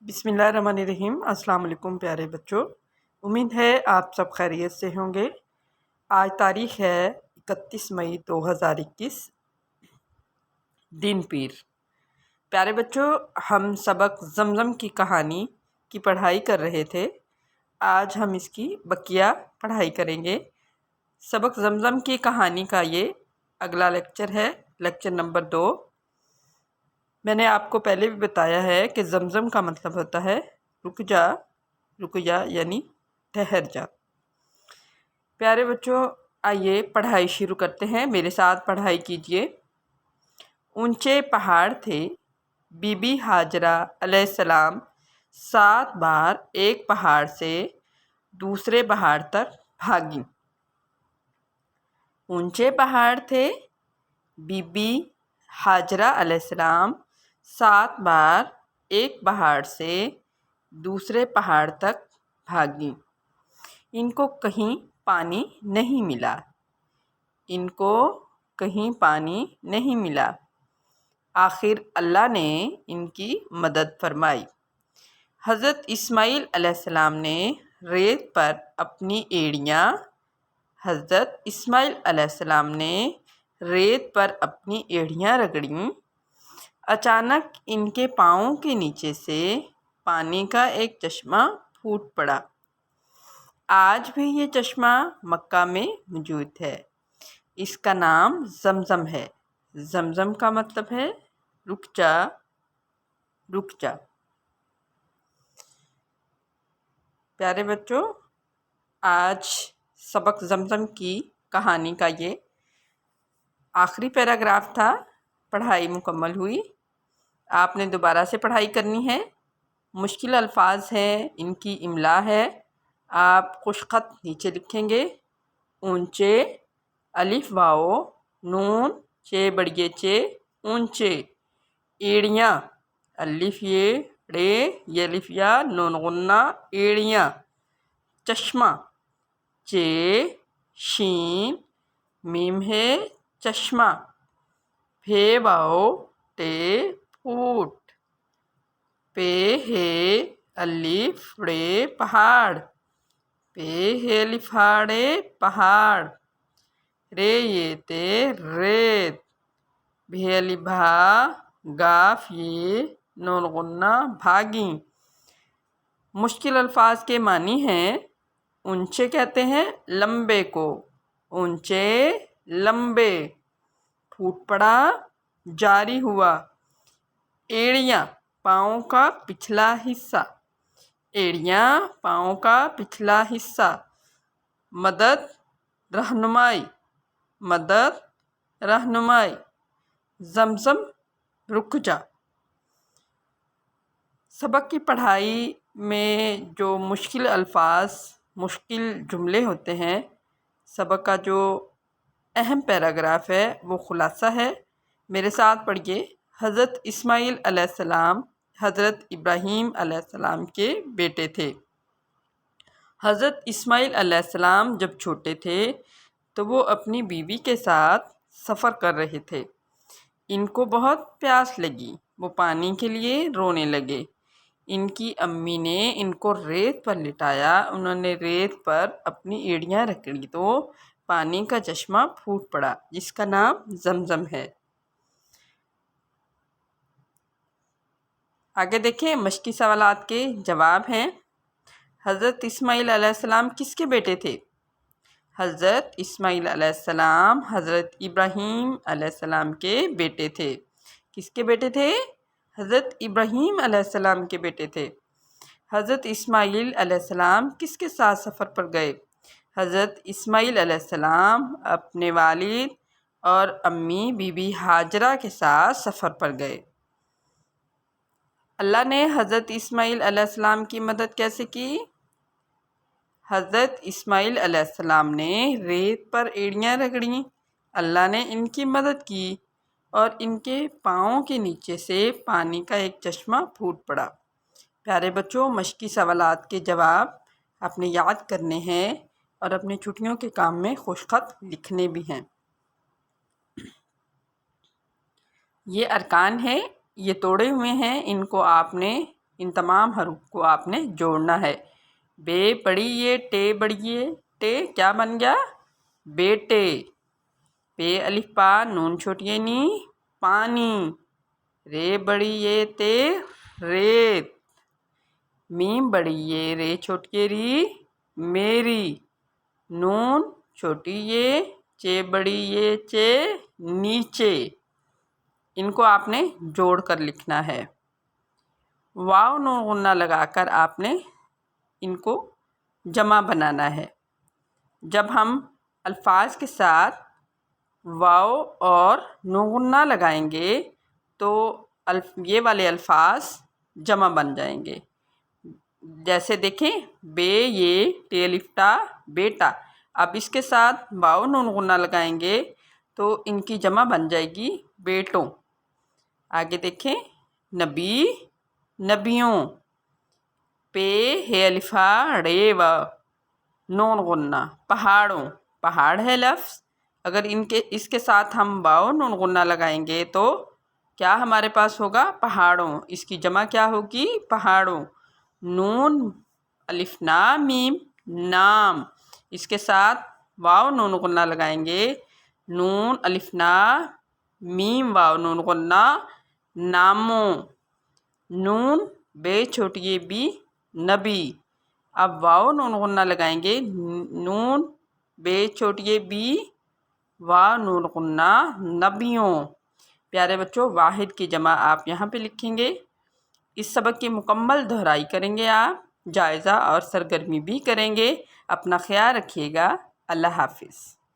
بسم اللہ الرحمن الرحیم۔ السلام علیکم پیارے بچوں، امید ہے آپ سب خیریت سے ہوں گے۔ آج تاریخ ہے 31 مئی 2021، دن پیر۔ پیارے بچوں، ہم سبق زمزم کی کہانی کی پڑھائی کر رہے تھے۔ آج ہم اس کی بقیہ پڑھائی کریں گے۔ سبق زمزم کی کہانی کا یہ اگلا لیکچر ہے، لیکچر نمبر 2۔ میں نے آپ کو پہلے بھی بتایا ہے کہ زمزم کا مطلب ہوتا ہے رک جا، رک جا یعنی ٹھہر جا۔ پیارے بچوں، آئیے پڑھائی شروع کرتے ہیں، میرے ساتھ پڑھائی کیجیے۔ اونچے پہاڑ تھے، بی بی ہاجرہ علیہ السلام 7 بار ایک پہاڑ سے دوسرے پہاڑ تک بھاگیں۔ اونچے پہاڑ تھے، بی بی ہاجرہ علیہ السلام 7 بار ایک پہاڑ سے دوسرے پہاڑ تک بھاگیں۔ ان کو کہیں پانی نہیں ملا، ان کو کہیں پانی نہیں ملا۔ آخر اللہ نے ان کی مدد فرمائی۔ حضرت اسماعیل علیہ السلام نے ریت پر اپنی ایڑیاں حضرت اسماعیل علیہ السلام نے ریت پر اپنی ایڑیاں رگڑیں۔ اچانک ان کے پاؤں کے نیچے سے پانی کا ایک چشمہ پھوٹ پڑا۔ آج بھی یہ چشمہ مکہ میں موجود ہے۔ اس کا نام زمزم ہے۔ زمزم کا مطلب ہے رک جا، رک جا۔ پیارے بچوں، آج سبق زمزم کی کہانی کا یہ آخری پیراگراف تھا۔ پڑھائی مکمل ہوئی۔ آپ نے دوبارہ سے پڑھائی کرنی ہے۔ مشکل الفاظ ہیں، ان کی املا ہے۔ آپ خوش خط نیچے لکھیں گے۔ اونچے، الف واو نون چے بڑیے چے، اونچے۔ ایڑیاں، الف یہ ڑے یہ الف یا نون غنہ، ایڑیاں۔ چشمہ، چے شین میم ہے چشمہ، پھے واؤ ٹے پھوٹ، پے ہے الف ڑے پہاڑ، پے ہے الف ہاڑے پہاڑ، رے یہ تے ریت، بھے الف بھا گاف یہ نون غنہ بھاگیں۔ مشکل الفاظ کے معنی ہیں، اونچے کہتے ہیں لمبے کو، اونچے لمبے، پھوٹ پڑا جاری ہوا۔ ایڑیاں، پاؤں کا پچھلا حصہ، ایڑیاں پاؤں کا پچھلا حصہ۔ مدد، رہنمائی، مدد رہنمائی۔ زمزم، رک جا۔ سبق کی پڑھائی میں جو مشکل الفاظ، مشکل جملے ہوتے ہیں، سبق کا جو اہم پیراگراف ہے وہ خلاصہ ہے۔ میرے ساتھ پڑھیے۔ حضرت اسماعیل علیہ السلام حضرت ابراہیم علیہ السلام کے بیٹے تھے۔ حضرت اسماعیل علیہ السلام جب چھوٹے تھے تو وہ اپنی بیوی کے ساتھ سفر کر رہے تھے۔ ان کو بہت پیاس لگی، وہ پانی کے لیے رونے لگے۔ ان کی امی نے ان کو ریت پر لٹایا، انہوں نے ریت پر اپنی ایڑیاں رگڑی تو پانی کا چشمہ پھوٹ پڑا، جس کا نام زمزم ہے۔ آگے دیکھیں، مشقی سوالات کے جواب ہیں۔ حضرت اسماعیل علیہ السلام کس کے بیٹے تھے؟ حضرت اسماعیل علیہ السلام حضرت ابراہیم علیہ السلام کے بیٹے تھے۔ کس کے بیٹے تھے؟ حضرت ابراہیم علیہ السلام کے بیٹے تھے۔ حضرت اسماعیل علیہ السلام کس کے ساتھ سفر پر گئے؟ حضرت اسماعیل علیہ السلام اپنے والد اور امی بی بی ہاجرہ کے ساتھ سفر پر گئے۔ اللہ نے حضرت اسماعیل علیہ السلام کی مدد کیسے کی؟ حضرت اسماعیل علیہ السلام نے ریت پر ایڑیاں رگڑیں، اللہ نے ان کی مدد کی اور ان کے پاؤں کے نیچے سے پانی کا ایک چشمہ پھوٹ پڑا۔ پیارے بچوں، مشقی سوالات کے جواب آپ نے یاد کرنے ہیں اور اپنے چھٹیوں کے کام میں خوش خط لکھنے بھی ہیں۔ یہ ارکان ہیں، یہ توڑے ہوئے ہیں، ان کو آپ نے ان تمام حروف کو آپ نے جوڑنا ہے۔ بے بڑی یہ ٹے بڑی یہ ٹے کیا بن گیا؟ بیٹے۔ پے الف پا نون چھوٹی یہ نی پانی۔ رے بڑی یہ تے ریت۔ میم بڑی یہ رے چھوٹی یہ ری میری۔ نون چھوٹی یہ چے بڑی یہ چے نیچے۔ ان کو آپ نے جوڑ کر لکھنا ہے۔ واو نون غنہ لگا کر آپ نے ان کو جمع بنانا ہے۔ جب ہم الفاظ کے ساتھ واو اور نون غنہ لگائیں گے تو یہ والے الفاظ جمع بن جائیں گے۔ جیسے دیکھیں بے یہ ٹے الف ٹا بیٹا۔ اب اس کے ساتھ واو نون غنہ لگائیں گے تو ان کی جمع بن جائے گی بیٹوں۔ آگے دیکھیں نبی نبیوں۔ پے ہے الف ہا ڑے و نون غنہ پہاڑوں۔ پہاڑ ہے لفظ، اگر اس کے ساتھ ہم واو نون غنہ لگائیں گے تو کیا ہمارے پاس ہوگا؟ پہاڑوں۔ اس کی جمع کیا ہوگی؟ پہاڑوں۔ نون الف نا میم نام۔ اس کے ساتھ واو نون غنہ لگائیں گے، نون الف نا میم واو نون غنہ ناموں۔ نون بے چھوٹی یہ بی نبی۔ اب واو نون غنہ لگائیں گے، نون بے چھوٹی یہ بی واو نون غنہ نبیوں۔ پیارے بچوں، واحد کی جمع آپ یہاں پہ لکھیں گے۔ اس سبق کی مکمل دہرائی کریں گے آپ، جائزہ اور سرگرمی بھی کریں گے۔ اپنا خیال رکھیے گا۔ اللہ حافظ۔